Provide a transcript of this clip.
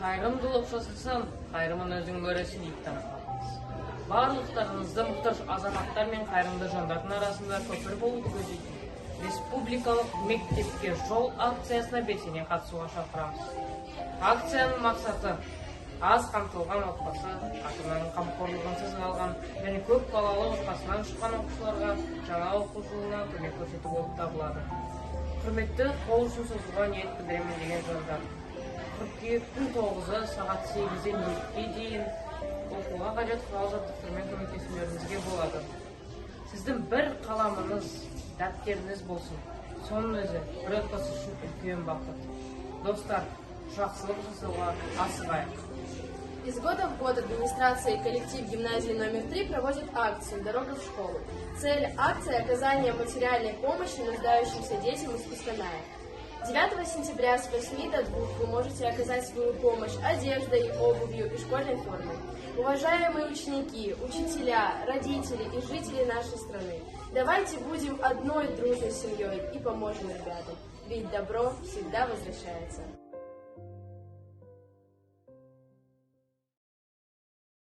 Қайырымдылық жасасаң, қайырымын өзің көресің дейді таңатамыз. Барлықтарыңызды мұқтаж азаматтар мен қайырымды жандардың арасында көпір болуды көздейтін республикалық мектепке жол акциясына белсене қатысуға шақырамыз. Акцияның мақсаты аз қамтылған отбасы, ата-ананың қамқорлығынсыз қалған және көп балалы отбасынан шыққан оқушыларға жаңа оқу жылына көмек көрсету болып табылады. Құрметті, қол ұшын созуға ниет білдіремін деген жандар. Қыркүйектің 9-ы сағат 8-ден 2-ге дейін оқуға қажет құрал-жабдықтармен көмектесулеріңізге болады. Сіздің бір қаламыңыз, дәптеріңіз болсын. Соның өзі бір отбасы үшін үлкен бақыт. Достар, жақсылық жасауға асығайық. Из года в год администрация и коллектив гимназии номер 3 проводят акцию «Дорога в школу». Цель акции – оказание материальной помощи нуждающимся детям из Костаная. 9 сентября с 8 до 2 вы можете оказать свою помощь одеждой, обувью и школьной формой. Уважаемые ученики, учителя, родители и жители нашей страны, давайте будем одной дружной семьей и поможем ребятам, ведь добро всегда возвращается.